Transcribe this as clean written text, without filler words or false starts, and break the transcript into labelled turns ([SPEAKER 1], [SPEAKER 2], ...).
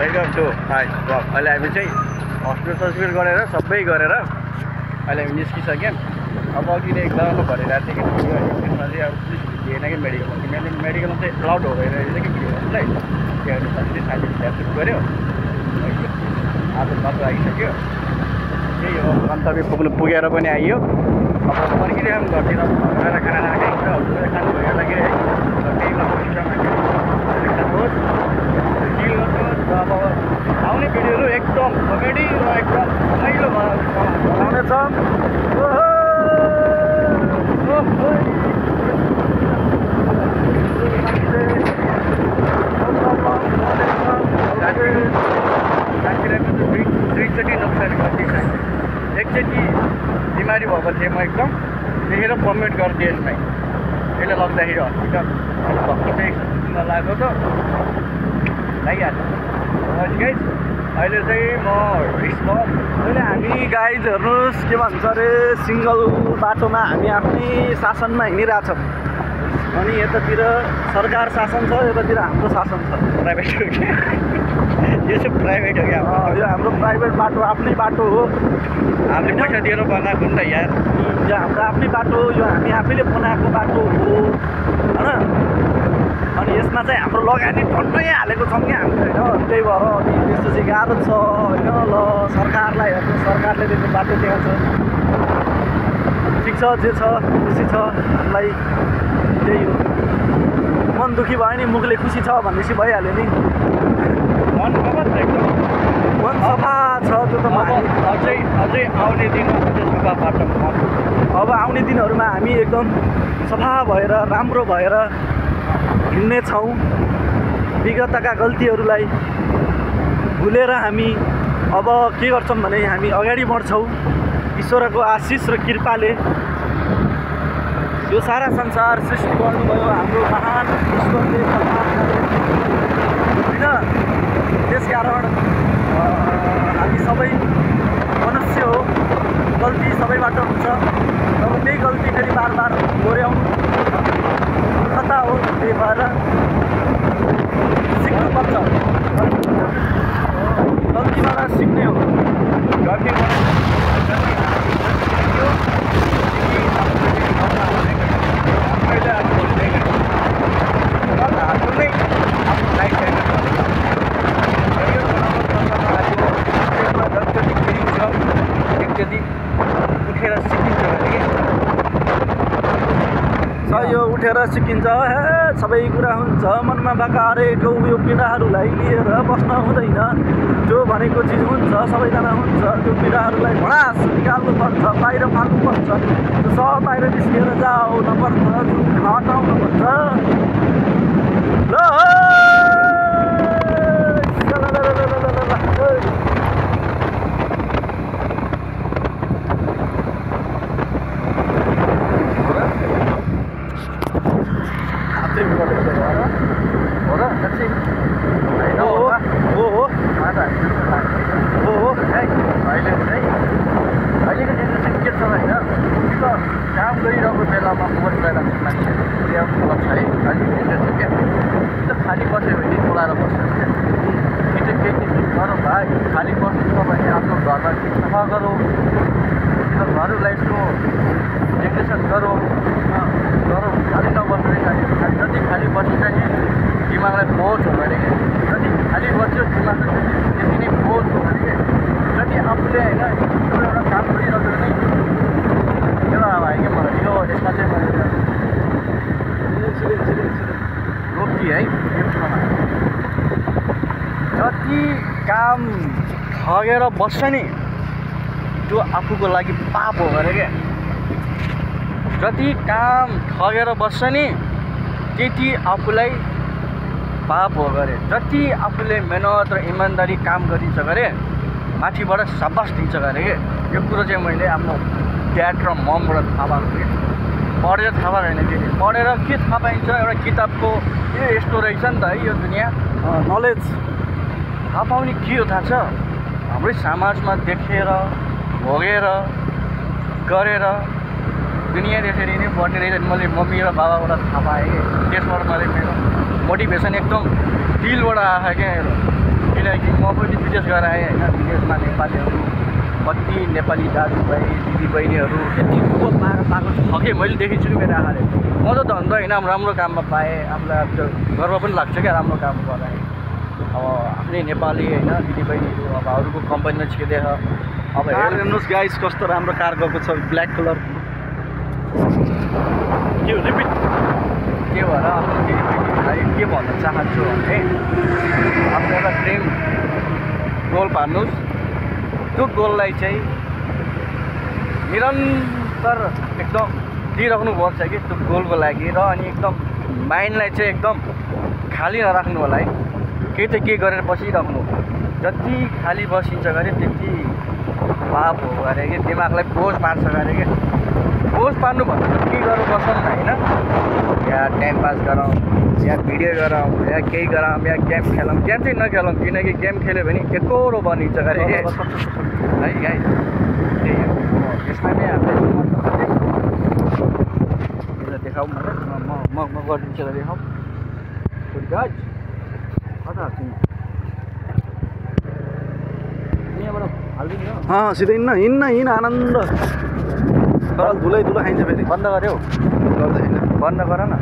[SPEAKER 1] Welcome to high blog. अहिले हामी चाहिँ हस्पिटल गरेर सबै गरेर अहिले हामी निस्किसक्यौँ। अब अघि नै एकदम भनिरहेको थियो कि त्यसमा चाहिँ अब पुलिस दिएन कि मेडिकलमा चाहिँ अलाउड हुँदैन रहेछ कि भिडियो गर्नुलाई। त्यो अनुसार चाहिँ साथी ल्यापटप गऱ्यो, आज बाटो आइसक्यो। त्यही हो, गन्तव्य पुगेर पनि आइयो। अब फर्किरहेको घरतिर गएर खाना खान्छ, खानु भइहाल्यो लागि है। त्यही अब आउने भिडियोहरू एकदम कमेडी र एकदम रमाइलो बनाउनेछ। दुईचोटि नोक्सान गरिदिन्छ। एकचोटि बिमारी भएको थिएँ म एकदम, त्यतिखेर कमेन्ट गरिदिएँ यसमै। यसले लग्दाखेरि हस्पिटल भर्खर चाहिँ लागेको त लागिहाल्छ। गाइज अहिले चाहिँ म रिक्समा अहिले हामी गाइज हेर्नुहोस् के भन्छ अरे सिङ्गल बाटोमा हामी आफ्नै शासनमा हिँडिरहेछौँ। अनि यतातिर सरकार शासन छ, यतातिर हाम्रो शासन छ। प्राइभेट हो कि यो चाहिँ प्राइभेट हो क्या? यो हाम्रो प्राइभेट बाटो, आफ्नै बाटो हो। हामीले पैसा दिएर बनाएको नि त यार। यो हाम्रो आफ्नै बाटो, यो हामी आफैले बनाएको बाटो हो होइन। अनि यसमा चाहिँ हाम्रो लगानी टन्नै हालेको छौँ कि हामीले होइन। त्यही भएर अनि त्यस्तो चाहिँ गाह्रो छ होइन। ल सरकारलाई हेर्नु, सरकारले दिएको बाटो दिएको छ, ठिक छ, जे छ खुसी छ हामीलाई। त्यही हो, मन दुःखी भयो नि मुखले खुसी छ भनेपछि भइहाल्यो नि। मन सफा छ त्यो त। अझै आउने दिनमा सफा बाटो। अब आउने दिनहरूमा हामी एकदम सफा भएर राम्रो भएर हिँड्नेछौँ। विगतका गल्तीहरूलाई भुलेर हामी अब के गर्छौँ भने हामी अगाडि बढ्छौँ। ईश्वरको आशिष र कृपाले यो सारा संसार सृष्टि गर्नुभयो हाम्रो महान ईश्वरले होइन। त्यसकारण हामी सबै मनुष्य हो, गल्ती सबैबाट हुन्छ। अब त्यही गल्ती फेरि बार बार दोहोऱ्याउनु खता हो। त्यही भएर सिक्नुपर्छ, गल्तीबाट सिक्ने हो। यो उठेर सिकिन्छ, सबै कुरा हुन्छ। मनमा भएका हरेक उयो पीडाहरूलाई लिएर बस्न हुँदैन। जो भनेको चिज हुन्छ, सबैजना हुन्छ। त्यो पीडाहरूलाई भडास निकाल्नुपर्छ, बाहिर फाल्नुपर्छ। त्यो सब बाहिर निस्केर जाउनुपर्छ, हटाउनुपर्छ। ल अहिलेको जेनेरेसन के छ होइन, काम गरिरहेको बेलामा मोबाइल लगाइरहेको मान्छे ल्याउनु पर्छ है। अलिक जेनेरेसन क्या त खाली बस्यो भने बोलाएर बस्छ क्या। कि त केही गरौँ भाइ, खाली बस्नु छ भने आफ्नो घरमा के सफा गरौँ, कि त घरलाई यसो डेकोरेसन गरौँ। खाली नबस्ने खाली जति खाली बसिन्छ नि दिमागलाई बोझ हो भने, जति खाली बस्यो दिमागलाई त्यति नै बोझ हो भने, जति आफूले होइन एउटा काम गरिरहेको नै एउटा भयो क्या मलाई। यो यसमा चाहिँ मैले रोकी है। जति काम ठगेर बस्छ नि त्यो आफूको लागि पाप हो अरे क्या। जति काम ठगेर बस्छ नि त्यति आफूलाई पाप हो गरे। जति आफूले मेहनत र इमान्दारी काम गरिन्छ गरे माथिबाट साबास दिन्छ गरे के। यो कुरो चाहिँ मैले आफ्नो ड्याड र ममबाट थाहा पाएको थिएँ। पढेर थाहा पाएन, फेरि पढेर के थाहा पाइन्छ, एउटा किताबको यो यस्तो रहेछ नि त है यो दुनियाँ। नलेज थाहा पाउने के हो थाहा छ? हाम्रै समाजमा देखेर भोगेर गरेर दुनियाँ त्यसरी नै बढ्ने रहेछ। मैले मम्मी र बाबाबाट थाहा पाएँ। त्यसबाट मैले मेरो मोटिभेसन एकदम दिलबाट आएको क्या। किन किनकि म पनि विदेश गएर आएँ होइन। विदेशमा नेपालीहरू कति नेपाली दाजुभाइ दिदीबहिनीहरू यति पाएको छ कि मैले देखिन्छु कि मेरो आँखाले। मजा त अन्त होइन, राम्रो काममा पाएँ, आफूलाई गर्व पनि लाग्छ क्या राम्रो काम गराएँ। अब आफ्नै नेपाली होइन दिदीबहिनीहरू अब अरूको कम्पनीमा छिर्दैछ। अब
[SPEAKER 2] हेर्नुहोस् गाइस कस्तो राम्रो कार गएको छ, ब्ल्याक कलर।
[SPEAKER 1] के रिपिट के भएर आफ्नो दिदीबहिनीहरूलाई के भन्न चाहन्छु भने आफ्नो एउटा ड्रिम गोल पार्नुहोस्। त्यो गोललाई चाहिँ निरन्तर एकदम दिइराख्नुपर्छ कि त्यो गोलको लागि। र अनि एकदम माइन्डलाई चाहिँ एकदम खाली नराख्नु होला है, केही त केही गरेर बसिराख्नु। जति खाली बसिन्छ गरे त्यति पाप हो अरे कि दिमागलाई बोझ पार्छ अरे कि। बोझ पार्नु भन्दा के गरेर बसौँ न होइन, या टाइम पास गरौँ या भिडियो गरौँ या केही गरौँ या गेम खेलौँ। गेम चाहिँ नखेलौँ किनकि गेम खेल्यो भने एकरो बनिन्छ अरे है गाइस। त्यही हो, यसमा नै हामीले देखाउँ मतलब म गरिदिन्छु र देखाउँ। गाइस कता यहाँबाट हालिदिनु हो।
[SPEAKER 2] सिधै हिँड्न आनन्द। तर धुलै खाइन्छ फेरि।
[SPEAKER 1] बन्द गऱ्यौ?
[SPEAKER 2] गर्दैन,
[SPEAKER 1] बन्द गर न।